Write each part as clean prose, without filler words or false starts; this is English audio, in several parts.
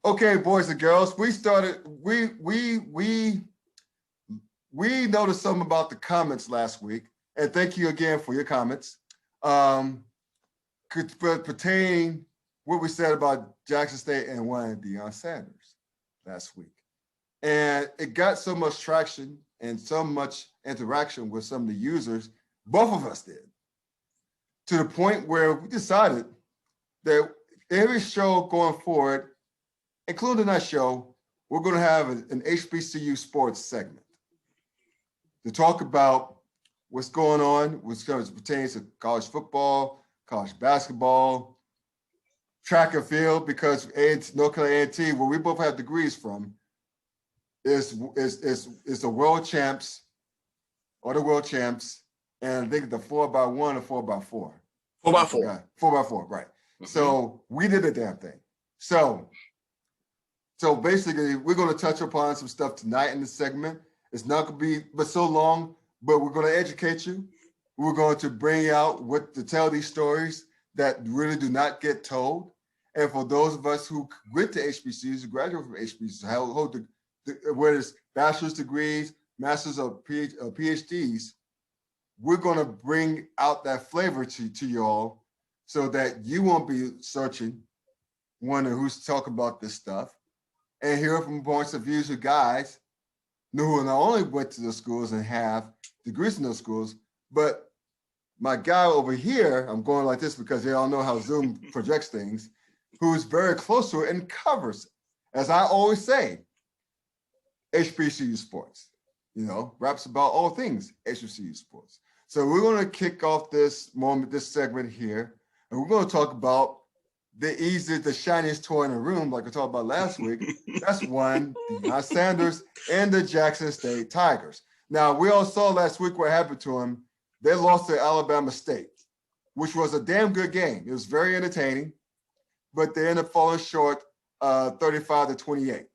Okay, boys and girls, we noticed something about the comments last week, and thank you again for your comments. Could pertain what we said about Jackson State and one Deion Sanders last week. And it got so much traction and so much interaction with some of the users, both of us did, to the point where we decided that every show going forward, including that show, we're going to have an HBCU Sports segment to talk about what's going on, which pertains to college football, college basketball, track and field, because North Carolina A&T, where we both have degrees from, is the world champs or the world champs, and I think the 4x1 or 4x4. 4x4. 4x4, right. Mm-hmm. So we did the damn thing. So basically, we're going to touch upon some stuff tonight in this segment. It's not going to be but so long, but we're going to educate you. We're going to bring out what to tell these stories that really do not get told. And for those of us who went to HBCUs, who graduate from HBCUs, hold whether it's bachelor's degrees, masters or PhDs, we're going to bring out that flavor to y'all so that you won't be searching, wondering who's talking about this stuff, and hear from points of views of guys who not only went to those schools and have degrees in those schools, but my guy over here, I'm going like this because they all know how Zoom projects things, who's very close to it and covers it. As I always say, HBCU Sports, raps about all things HBCU Sports. So we're going to kick off this segment here, and we're going to talk about the shiniest toy in the room, like we talked about last week. That's one, Deion Sanders and the Jackson State Tigers. Now, we all saw last week what happened to him. They lost to Alabama State, which was a damn good game. It was very entertaining, but they ended up falling short 35-28.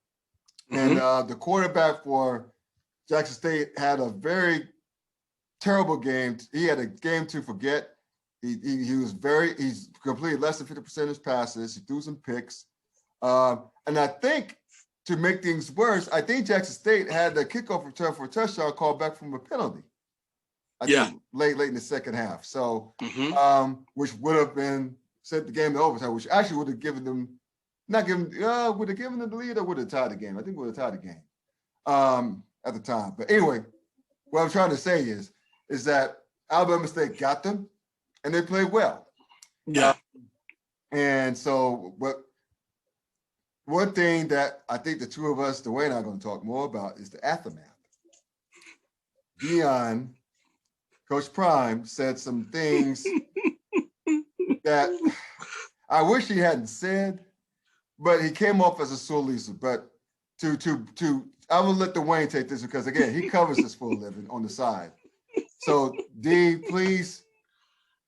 Mm-hmm. And the quarterback for Jackson State had a very terrible game. He had a game to forget. He's completed less than 50% of his passes. He threw some picks. And I think to make things worse, I think Jackson State had the kickoff return for a touchdown called back from a penalty. I think late in the second half. So, which would have sent the game to overtime, which actually would have given them, would have given them the lead or would have tied the game. I think would have tied the game at the time. But anyway, what I'm trying to say is that Alabama State got them and they played well. Yeah. And so, one thing that I think the two of us, Dwayne and I, are going to talk more about is the aftermath. Deion, Coach Prime, said some things that I wish he hadn't said, but he came off as a sore loser. But I will let Dwayne take this because, again, he covers this for a living on the side. So, D, please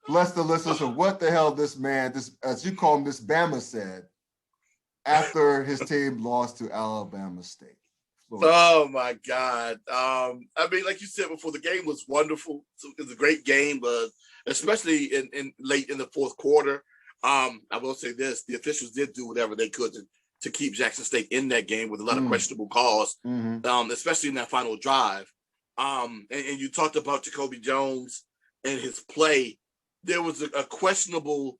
bless the listeners of what the hell this man, as you call him, this Bama said after his team lost to Alabama State. Oh my God. I mean, like you said before, the game was wonderful. It was a great game, but especially in late in the fourth quarter. I will say this, the officials did do whatever they could to keep Jackson State in that game with a lot of questionable calls, especially in that final drive. And you talked about Jacoby Jones and his play. There was a questionable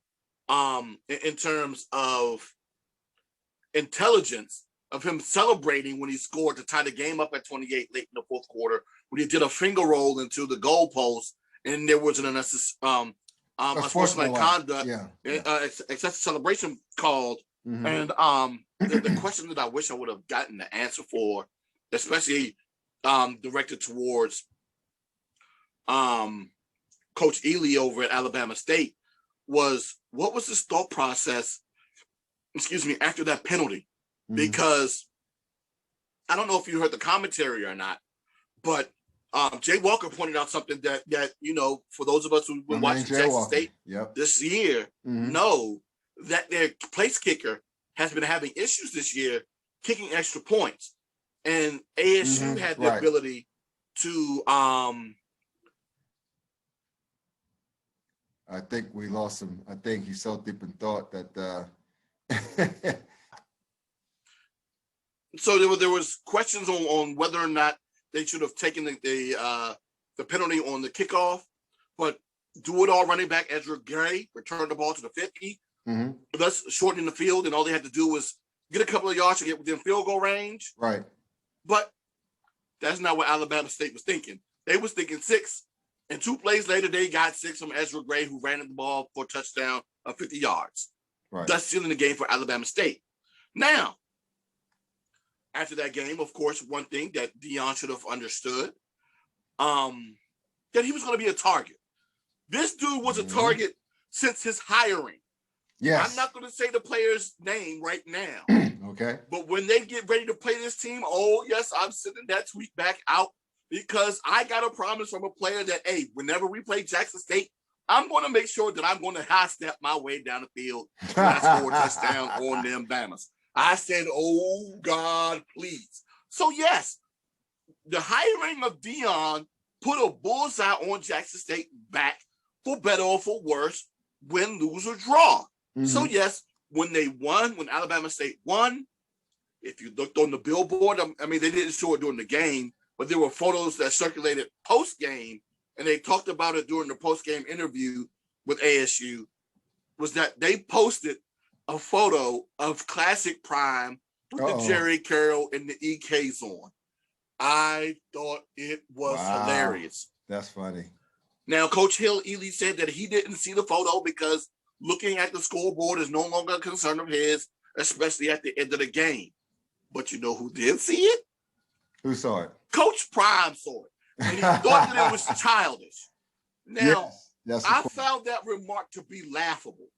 in terms of intelligence of him celebrating when he scored to tie the game up at 28 late in the fourth quarter, when he did a finger roll into the goalpost, and there was an unsportsmanlike conduct, excessive celebration called. And the question that I wish I would have gotten the answer for, especially directed towards Coach Ely over at Alabama State, was what was his thought process, after that penalty? Because I don't know if you heard the commentary or not, but Jay Walker pointed out something that for those of us who've been watching Jackson State this year, know that their place kicker has been having issues this year kicking extra points. And ASU had the ability to I think we lost him. I think he's so deep in thought that So there was questions on whether or not they should have taken the penalty on the kickoff, but do-it-all running back Ezra Gray returned the ball to the 50, thus shortening the field, and all they had to do was get a couple of yards to get within field goal range. Right. But that's not what Alabama State was thinking. They was thinking 6, and 2 plays later, they got 6 from Ezra Gray, who ran the ball for a touchdown of 50 yards. Right. Thus sealing the game for Alabama State. Now, after that game, of course, one thing that Deion should have understood, that he was going to be a target. This dude was a target since his hiring. Yes. I'm not going to say the player's name right now. Okay. But when they get ready to play this team, oh, yes, I'm sending that tweet back out because I got a promise from a player that, hey, whenever we play Jackson State, I'm going to make sure that I'm going to high step my way down the field when I score a touchdown on them Bamas. I said, oh, God, please. So, yes, the hiring of Deion put a bullseye on Jackson State back for better or for worse, win, lose, or draw. So, yes, when they won, when Alabama State won, if you looked on the billboard, I mean, they didn't show it during the game, but there were photos that circulated post-game, and they talked about it during the post-game interview with ASU, was that they posted a photo of Classic Prime with the Jerry Carroll and the EKs on. I thought it was hilarious. That's funny. Now, Coach Ely said that he didn't see the photo because looking at the scoreboard is no longer a concern of his, especially at the end of the game. But you know who did see it? Who saw it? Coach Prime saw it. And he thought that it was childish. Now, I found that remark to be laughable.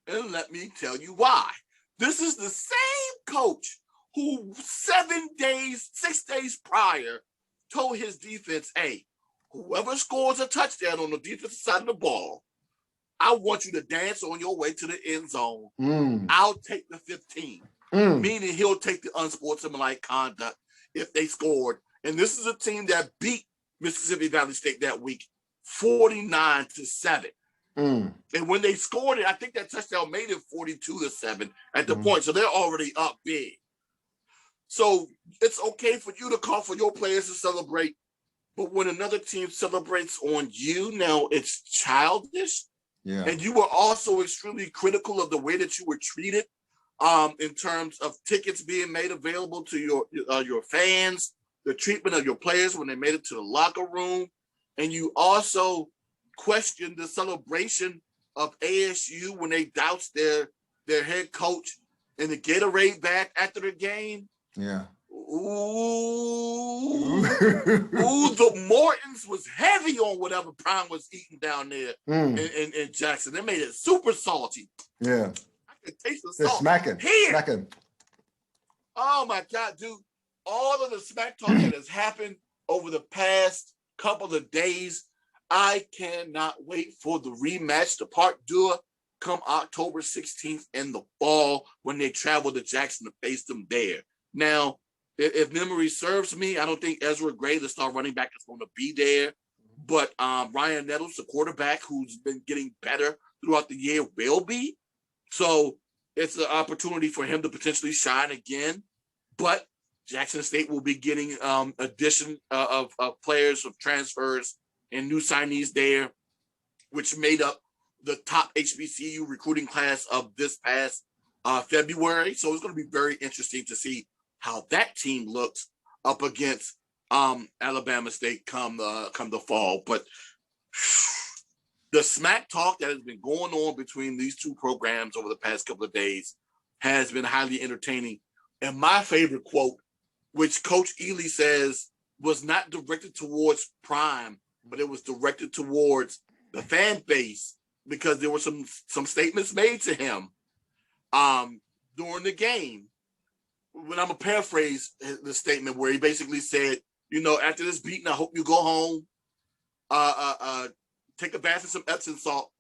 And let me tell you why. This is the same coach who 6 days prior told his defense, hey, whoever scores a touchdown on the defensive side of the ball, I want you to dance on your way to the end zone. I'll take the 15. Meaning he'll take the unsportsmanlike conduct if they scored. And this is a team that beat Mississippi Valley State that week 49-7. And when they scored it, I think that touchdown made it 42-7 at the point. So they're already up big. So it's okay for you to call for your players to celebrate. But when another team celebrates on you, now it's childish. Yeah. And you were also extremely critical of the way that you were treated in terms of tickets being made available to your fans, the treatment of your players when they made it to the locker room. And you also questioned the celebration of ASU when they doused their head coach in the Gatorade bag after the game. Yeah. Ooh, the Mortons was heavy on whatever Prime was eating down there in Jackson. They made it super salty. Yeah. I could taste the They're salt. smacking. Here. Smacking. Oh, my God, dude. All of the smack talk that has happened over the past couple of days, I cannot wait for the rematch, the part deux, come October 16th in the fall when they travel to Jackson to face them there. Now, if memory serves me, I don't think Ezra Gray, the star running back, is going to be there. But Ryan Nettles, the quarterback, who's been getting better throughout the year, will be. So it's an opportunity for him to potentially shine again. But Jackson State will be getting addition of players, of transfers, and new signees there, which made up the top HBCU recruiting class of this past February. So it's going to be very interesting to see how that team looks up against Alabama State come the fall. But the smack talk that has been going on between these two programs over the past couple of days has been highly entertaining. And my favorite quote, which Coach Ely says was not directed towards Prime, but it was directed towards the fan base, because there were some statements made to him during the game. When I'm going to paraphrase the statement, where he basically said, you know, after this beating, I hope you go home, take a bath in some Epsom salt,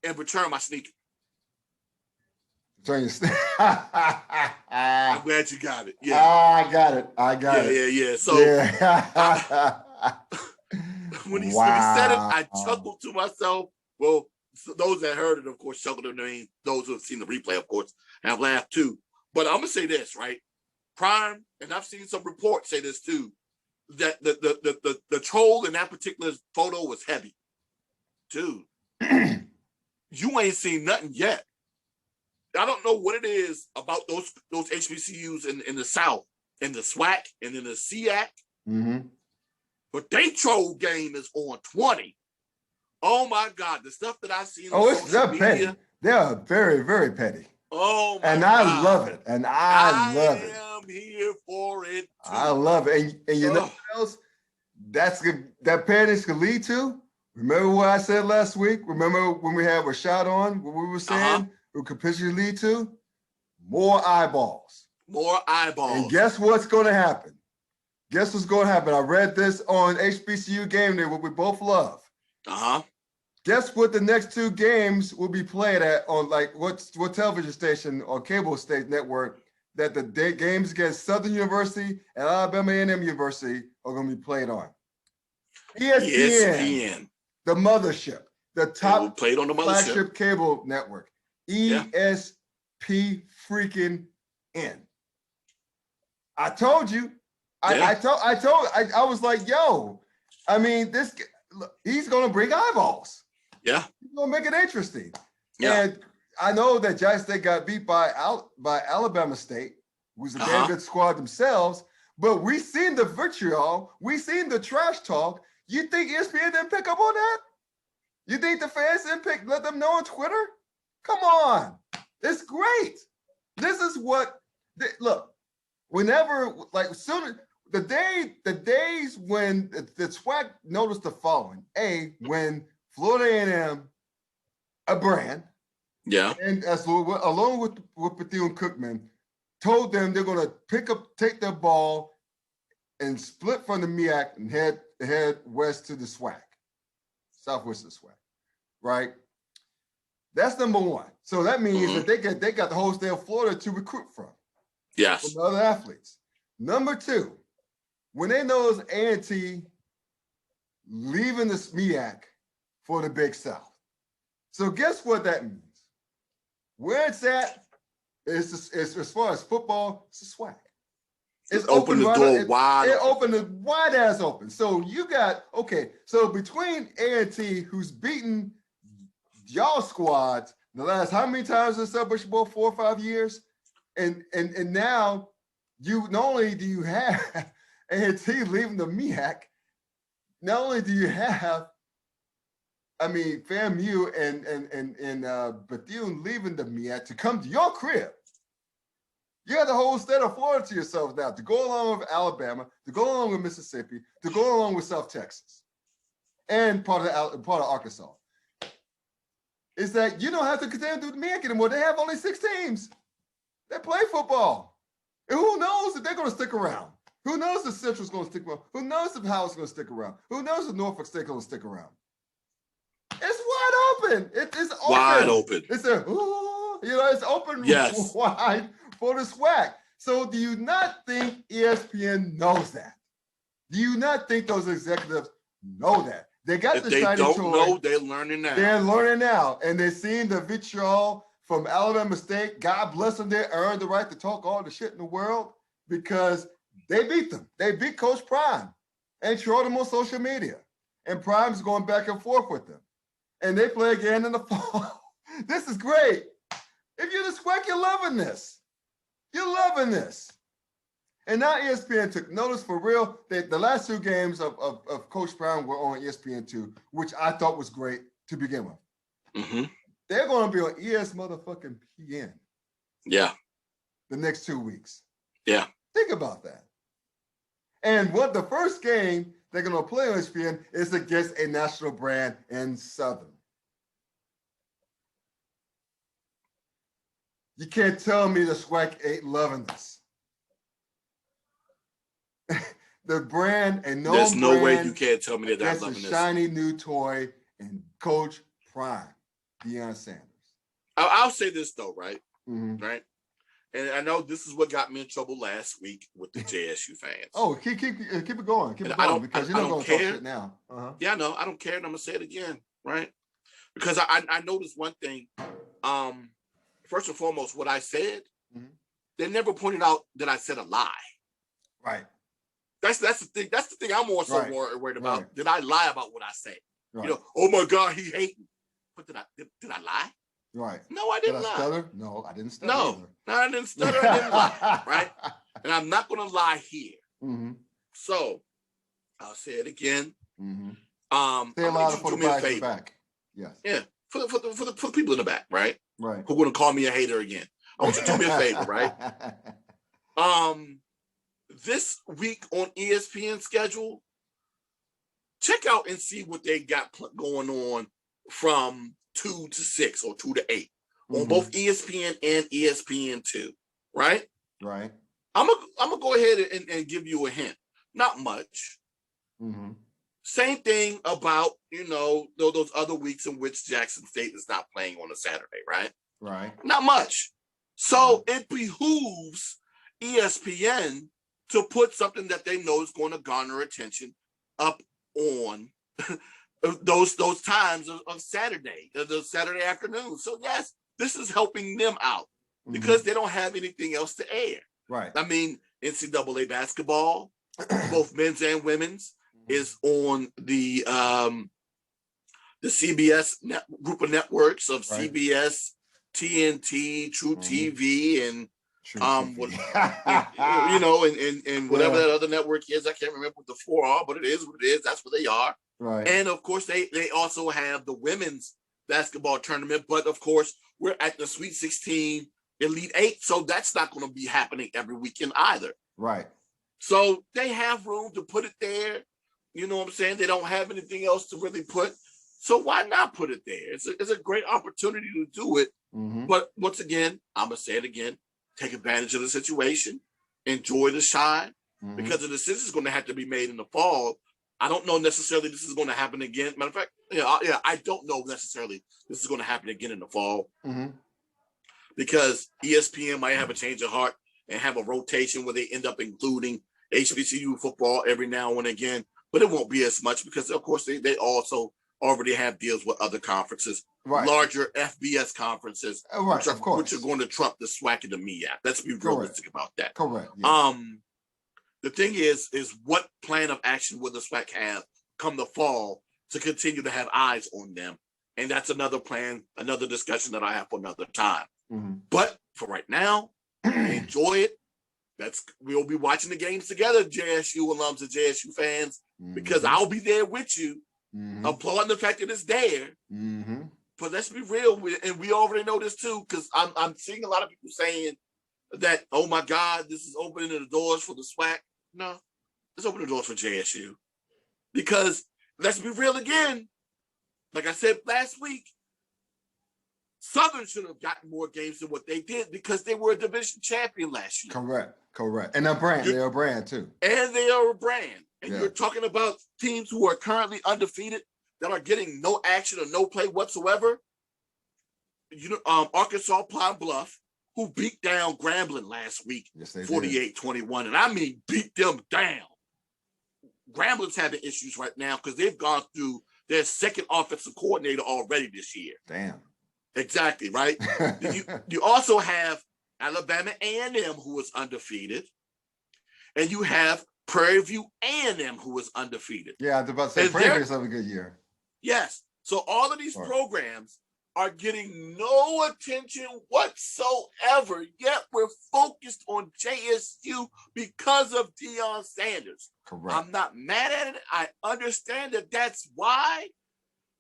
and return my sneaker. I'm glad you got it. Yeah, I got it. Yeah. So when he said it, I chuckled to myself. Well, so those that heard it, of course, chuckled. I mean, those who have seen the replay, of course, have laughed too. But I'm gonna say this, right? Prime, and I've seen some reports say this too, that the troll in that particular photo was heavy. Dude, you ain't seen nothing yet. I don't know what it is about those HBCUs in the South, in the SWAC and in the SEAC, but they troll game is on 20. Oh my God, the stuff that I've seen on social media. Petty. They are very, very petty. Oh my God. I love it. And I love it. I am here for it too. I love it. And you know what else? That pettiness could lead to? Remember what I said last week? Remember when we had Rashad on, what we were saying? It could potentially lead to more eyeballs. More eyeballs. And guess what's going to happen? Guess what's going to happen? I read this on HBCU Game Day, what we both love. Guess what the next 2 games will be played at on what television station or cable state network that the games against Southern University and Alabama A&M University are going to be played on? ESPN. The mothership. The top played on the flagship cable network. ESP freaking N. I told you. I was like, yo, I mean, he's gonna bring eyeballs. Yeah. He's gonna make it interesting. Yeah. And I know that Jackson State got beat by Alabama State, who's a damn good squad themselves, but we seen the vitriol, we seen the trash talk. You think ESPN didn't pick up on that? You think the fans didn't let them know on Twitter? Come on. It's great. This is what, look, whenever, soon, the days when the SWAC noticed the following. When Florida A&M, a brand, and along with Bethune-Cookman, told them they're going to take their ball and split from the MEAC and head west to the SWAC, southwest of the SWAC, right? That's number one. So that means that they got the whole state of Florida to recruit from. Yes. From other athletes. Number two, when they know it's A&T leaving the MEAC for the Big South. So guess what that means? Where it's at, it's as far as football, it's a SWAC. It's opened the door wide. It opened it wide ass open. So you got, so between A&T, who's beaten y'all squads the last how many times in the Celebration Bowl? 4 or 5 years? And now you not only do you have A&T leaving the MEAC, not only do you have, FAMU and Bethune leaving the MEAC to come to your crib. You have the whole state of Florida to yourselves now to go along with Alabama, to go along with Mississippi, to go along with South Texas, and part of Arkansas. Is that you don't have to contend with the MEAC anymore. They have only 6 teams that play football. And who knows if they're going to stick around? Who knows if Central's going to stick around? Who knows if Howard's going to stick around? Who knows if Norfolk State's going to stick around? It's wide open. It's open. Wide open. It's it's open wide for the SWAC. So do you not think ESPN knows that? Do you not think those executives know that? They got the shiny toy. If they don't know, they're learning now. They're learning now. And they're seeing the vitriol from Alabama State. God bless them. They earned the right to talk all the shit in the world because they beat them. They beat Coach Prime and showed them on social media. And Prime's going back and forth with them. And they play again in the fall. This is great. If you're the SWAC, you're loving this. You're loving this. And now ESPN took notice for real. The last 2 games of Coach Brown were on ESPN2, which I thought was great to begin with. They're going to be on ES motherfucking PN. Yeah. The next 2 weeks. Yeah. Think about that. And what the first game they're going to play on ESPN is against a national brand in Southern. You can't tell me the SWAC ain't loving this. The brand and no there's no way you can't tell me that they're loving this. Shiny new toy and Coach Prime, Deion Sanders. I'll say this though, right? Right. And I know this is what got me in trouble last week with the JSU fans. Oh, keep it going. Keep it going because you're not going to talk shit now. Yeah, I know. I don't care. And I'm going to say it again, right? Because I noticed one thing. First and foremost, what I said, they never pointed out that I said a lie. Right. That's the thing. That's the thing I'm more so worried about. Right. Did I lie about what I said? Right. You know, oh my God, he hating. But did I lie? Right. No, I didn't lie. Stutter? No, I didn't stutter. No, I didn't stutter. I didn't lie. Right. And I'm not going to lie here. Mm-hmm. So I'll say it again. Mm-hmm. Say a lot for the back. Yes. Yeah. For the people in the back, right? Right. Who are going to call me a hater again? I want you to do me a favor, right? This week on ESPN schedule, check out and see what they got going on from 2 to 6 or 2 to 8 on both ESPN and ESPN2, right? Right. I'm gonna go ahead and give you a hint. Not much. Mm-hmm. Same thing about, you know, those other weeks in which Jackson State is not playing on a Saturday, right? Right. Not much. So it behooves ESPN to put something that they know is going to garner attention up on those times of Saturday, the Saturday afternoon. So yes, this is helping them out because they don't have anything else to air. Right. I mean, NCAA basketball, both men's and women's, is on the CBS group of networks of CBS, TNT, True TV, and you know, and whatever that other network is. I can't remember what the 4 are, but it is what it is. That's what they are. Right. And of course, they also have the women's basketball tournament. But of course, we're at the Sweet 16 Elite 8, so that's not going to be happening every weekend either. Right. So they have room to put it there. You know what I'm saying? They don't have anything else to really put. So why not put it there? It's a great opportunity to do it. But once again, I'm going to say it again. Take advantage of the situation. Enjoy the shine. Because the decision is going to have to be made in the fall. I don't know necessarily this is going to happen again. Matter of fact, I don't know necessarily this is going to happen again in the fall. Because ESPN might have a change of heart and have a rotation where they end up including HBCU football every now and again. But it won't be as much because, of course, they also already have deals with other conferences, larger FBS conferences, which are going to trump the SWAC and the MEAC. Let's be realistic about that. Correct. Yeah. The thing is what plan of action will the SWAC have come the fall to continue to have eyes on them? And that's another plan, another discussion that I have for another time. But for right now, enjoy it. We'll be watching the games together, JSU alums and JSU fans, because I'll be there with you, applauding the fact that it's there. But let's be real, and we already know this too, because I'm seeing a lot of people saying that, oh my God, this is opening the doors for the SWAC. No, it's opening the doors for JSU. Because let's be real again, like I said last week, Southern should have gotten more games than what they did because they were a division champion last year. Correct. And they're a brand too. And they are a brand. And you're talking about teams who are currently undefeated that are getting no action or no play whatsoever. You know, Arkansas Pine Bluff, who beat down Grambling last week, 48-21. And I mean beat them down. Grambling's having issues right now because they've gone through their second offensive coordinator already this year. Damn. Exactly, right? you also have Alabama A&M, who is undefeated, and you have Prairie View A&M, who is undefeated. Yeah, I was about to say Prairie View's having a good year. Yes. So all of these programs are getting no attention whatsoever, yet we're focused on JSU because of Deion Sanders. Correct. I'm not mad at it. I understand that that's why.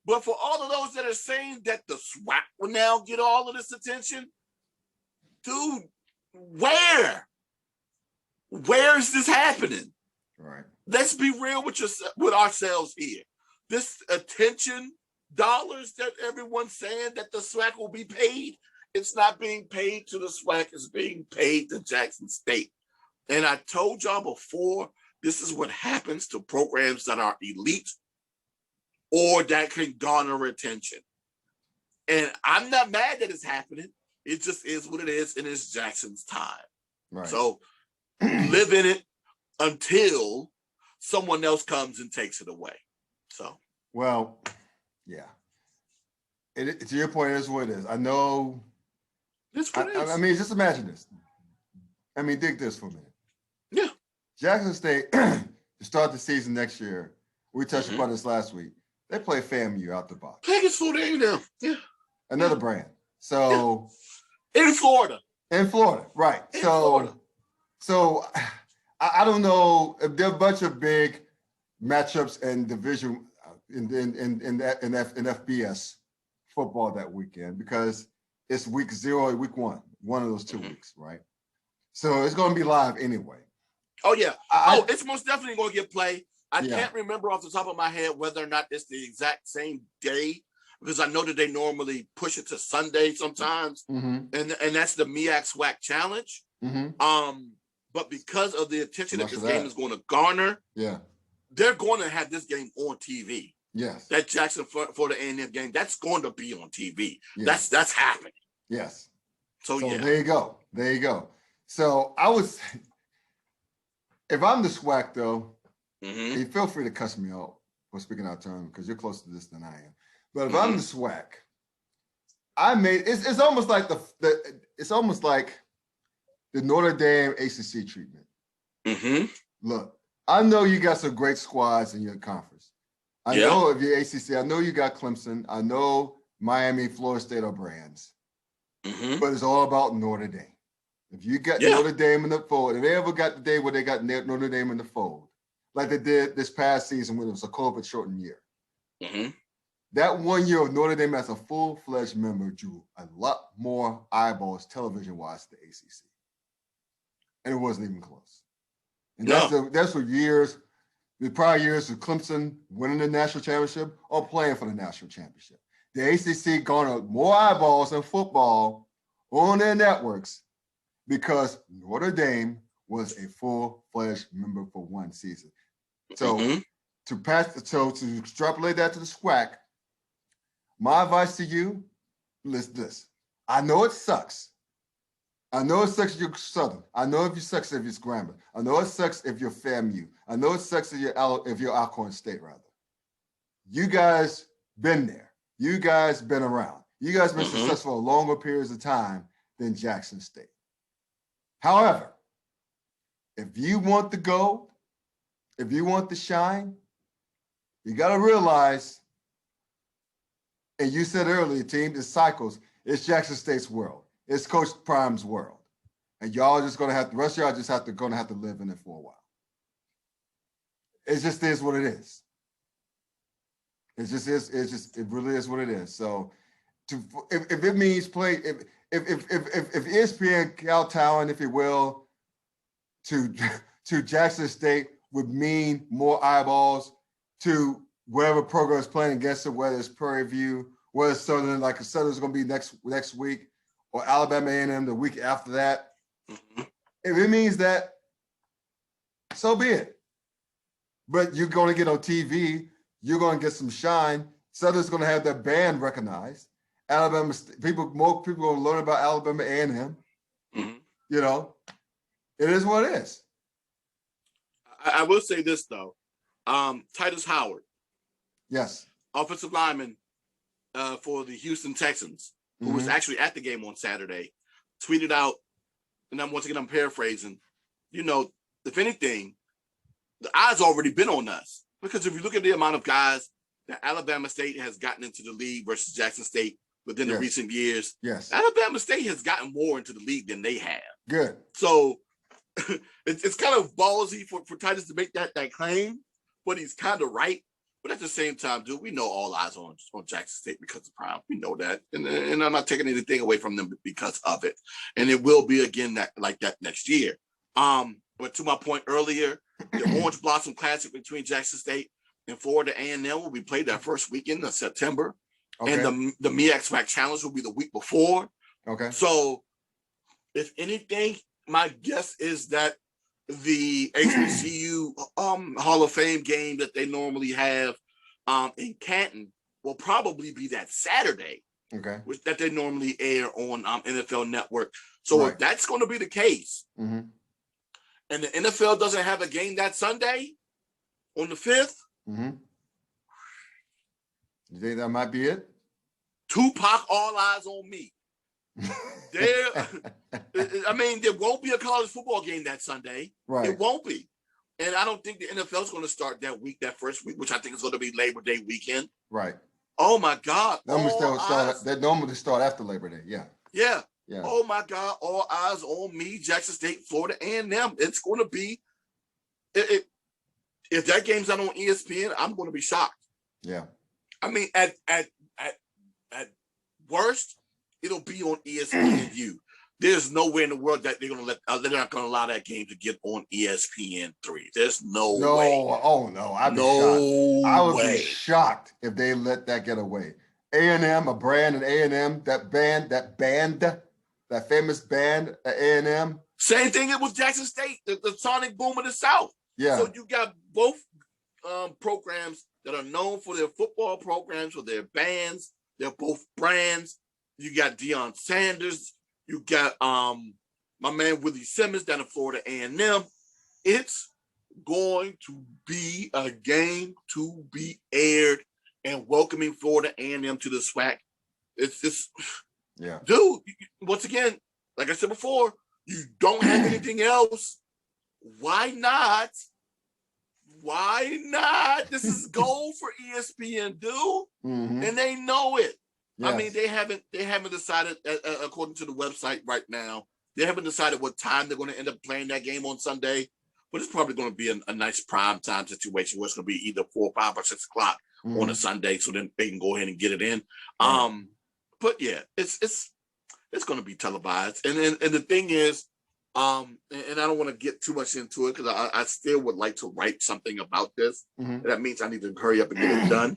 But for all of those that are saying that the SWAC will now get all of this attention, dude, where is this happening? Right. Let's be real with ourselves here. This attention dollars that everyone's saying that the SWAC will be paid, it's not being paid to the SWAC, it's being paid to Jackson State. And I told y'all before, this is what happens to programs that are elite or that can garner attention. And I'm not mad that it's happening. It just is what it is, and it's Jackson's time. Right. So live in it until someone else comes and takes it away. So. Well, yeah. To your point, it is what it is. I know. I mean, just imagine this. I mean, dig this for a minute. Yeah. Jackson State, to start the season next year, we touched upon this last week. They play FAMU out the box. Vegas, Florida, yeah. Another brand. So in Florida. In Florida, right. So I don't know if there are a bunch of big matchups and division in FBS football that weekend because it's week 0 and week 1 of those 2 weeks, right? So it's going to be live anyway. Oh, yeah. It's most definitely going to get play. I can't remember off the top of my head whether or not it's the exact same day because I know that they normally push it to Sunday sometimes, and that's the MEAC SWAC Challenge. But because of the attention that this game is going to garner, they're going to have this game on TV. Yes, that Jackson Florida A&M game, that's going to be on TV. Yes. That's happening. Yes. So yeah, there you go. So if I'm the SWAC though, you feel free to cuss me out for speaking out of turn because you're closer to this than I am. But if I'm the SWAC, it's almost like it's almost like the Notre Dame ACC treatment. Look, I know you got some great squads in your conference. I know if you're ACC, I know you got Clemson. I know Miami, Florida State are brands. But it's all about Notre Dame. If you got Notre Dame in the fold, if they ever got the day where they got Notre Dame in the fold, like they did this past season when it was a COVID-shortened year, that 1 year of Notre Dame as a full-fledged member drew a lot more eyeballs television-wise to the ACC. And it wasn't even close. And that's for years, the prior years of Clemson winning the national championship or playing for the national championship. The ACC garnered more eyeballs in football on their networks because Notre Dame was a full-fledged member for one season. So to extrapolate that to the SWAC, my advice to you, listen to this. I know it sucks. I know it sucks if you're Southern. I know if you sucks if you're Grambling. I know it sucks if you're FAMU. I know it sucks if you're Alcorn State, rather. You guys been there. You guys been around. You guys been successful for longer periods of time than Jackson State. However, if you want the gold, if you want the shine, you got to realize, and you said earlier, team, it cycles. It's Jackson State's world. It's Coach Prime's world. And y'all just going to have, the rest of y'all just going to have to live in it for a while. It just is what it is. It just is. It really is what it is. So, if it means play, if ESPN kowtowing, if you will, to Jackson State would mean more eyeballs to whatever program is playing against it, whether it's Prairie View, whether it's Southern, like Southern's going to be next week, or Alabama A&M the week after that. If it means that, so be it. But you're going to get on TV. You're going to get some shine. Southern's going to have their band recognized. Alabama, more people are going to learn about Alabama A&M. You know, it is what it is. I will say this, though. Titus Howard. Yes. Offensive lineman for the Houston Texans, who was actually at the game on Saturday, tweeted out, and once again, I'm paraphrasing, you know, if anything, the eyes already been on us. Because if you look at the amount of guys that Alabama State has gotten into the league versus Jackson State within the recent years, Alabama State has gotten more into the league than they have. Good. So it's kind of ballsy for Titus to make that claim, but he's kind of right. But at the same time, dude, we know all eyes on Jackson State because of Prime. We know that. And I'm not taking anything away from them because of it. And it will be again like that next year. But to my point earlier, the Orange Blossom Classic between Jackson State and Florida A&M will be played that first weekend of September. Okay. And the MEAC SWAC Challenge will be the week before. Okay. So if anything, my guess is that the HBCU Hall of Fame game that they normally have in Canton will probably be that Saturday. Okay. Which that they normally air on NFL Network. So if that's going to be the case, and the NFL doesn't have a game that Sunday on the 5th, you think that might be it? Tupac, all eyes on me. I mean, there won't be a college football game that Sunday. Right. It won't be. And I don't think the NFL is going to start that first week, which I think is going to be Labor Day weekend. Right. Oh, my God. They normally start after Labor Day. Yeah. Yeah. Yeah. Oh, my God. All eyes on me, Jackson State, Florida, A&M. It's going to be if that game's not on ESPN, I'm going to be shocked. Yeah. I mean, at worst, it'll be on ESPNU. There's nowhere in the world that they're not going to allow that game to get on ESPN3. There's no way. Oh no, I'd be shocked. I would be shocked if they let that get away. A&M, a brand, and A&M, that famous band at A&M. Same thing with Jackson State, the Sonic Boom of the South. Yeah. So you got both programs that are known for their football programs, for their bands. They're both brands. You got Deion Sanders. You got my man Willie Simmons down in Florida A&M. It's going to be a game to be aired, and welcoming Florida A&M to the SWAC. It's just, yeah, dude. Once again, like I said before, you don't have anything else. Why not? Why not? This is gold for ESPN, dude, and they know it. Yes. I mean, they haven't decided, according to the website right now, they haven't decided what time they're going to end up playing that game on Sunday, but it's probably going to be a nice prime time situation where it's going to be either 4, 5, or 6 o'clock on a Sunday, so then they can go ahead and get it in. But yeah, it's going to be televised, and the thing is, and I don't want to get too much into it because I still would like to write something about this. That means I need to hurry up and get it done.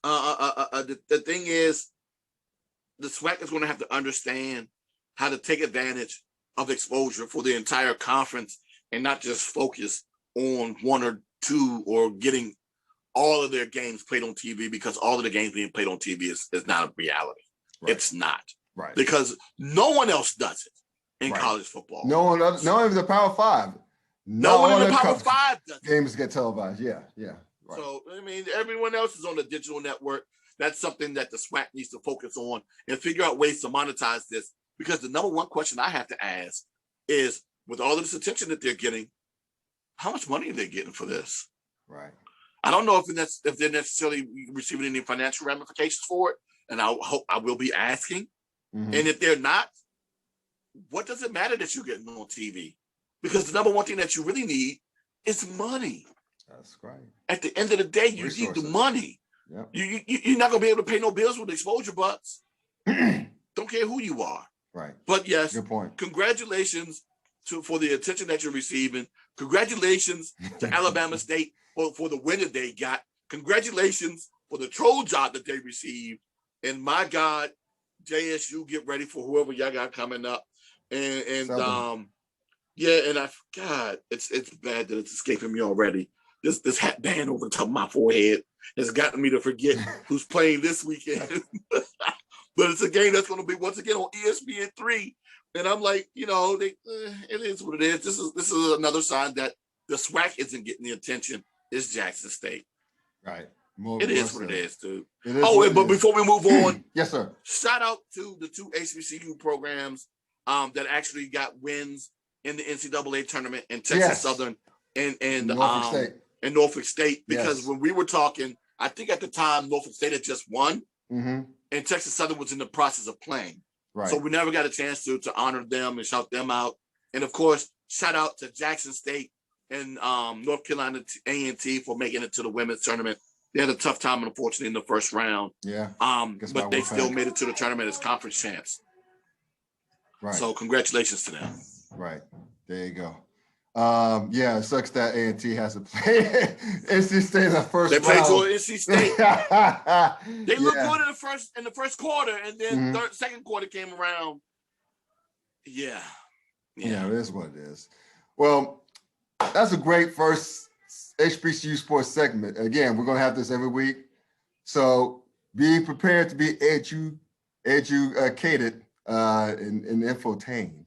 The thing is, the SWAC is going to have to understand how to take advantage of exposure for the entire conference and not just focus on 1 or 2 or getting all of their games played on TV, because all of the games being played on TV is not a reality. Right. It's not. Right. Because no one else does it in college football. No one in the Power 5. No one in the Power 5 does it. Games get televised. Yeah. Right. So, I mean, everyone else is on the digital network. That's something that the SWAC needs to focus on and figure out ways to monetize this. Because the number one question I have to ask is, with all of this attention that they're getting, how much money are they getting for this? Right. I don't know if they're necessarily receiving any financial ramifications for it, and I will be asking. And if they're not, what does it matter that you're getting on TV? Because the number one thing that you really need is money. That's right. At the end of the day, you need the money. Yep. You're not going to be able to pay no bills with exposure bucks. Don't care who you are. Right. But yes, good point. Congratulations for the attention that you're receiving. Congratulations to Alabama State for the win that they got. Congratulations for the troll job that they received. And my God, JSU, get ready for whoever y'all got coming up. And God, it's bad that it's escaping me already. This hat band over the top of my forehead has gotten me to forget who's playing this weekend. But it's a game that's going to be once again on ESPN3, and I'm like, it is what it is. This is another sign that the SWAC isn't getting the attention. It's Jackson State. Right. It is what it is, dude. But before we move on, yes, sir. Shout out to the 2 HBCU programs that actually got wins in the NCAA tournament in Texas Southern and Norfolk State. Because when we were talking, I think at the time Norfolk State had just won, and Texas Southern was in the process of playing. Right. So we never got a chance to honor them and shout them out. And of course, shout out to Jackson State and North Carolina A&T for making it to the women's tournament. They had a tough time, unfortunately, in the first round. Yeah. But they still made it to the tournament as conference champs. Right. So congratulations to them. Right. There you go. It sucks that A&T has to play NC State in the first round. They played for NC State. They looked good in the first quarter, and then second quarter came around. Yeah, it is what it is. Well, that's a great first HBCU Sports segment. Again, we're going to have this every week. So be prepared to be educated and infotained.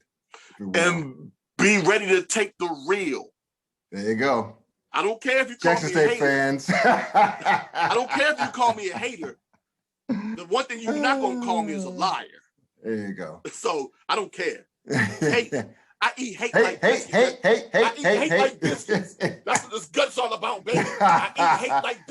And be ready to take the real. There you go. I don't care if you call Jackson me State a hater. fans. I don't care if you call me a hater. The one thing you're not gonna call me is a liar. There you go. So I don't care. Hate. I eat hate like Hey, biscuits. I eat hate like biscuits. That's what this gut's all about, baby. I eat hate like biscuits.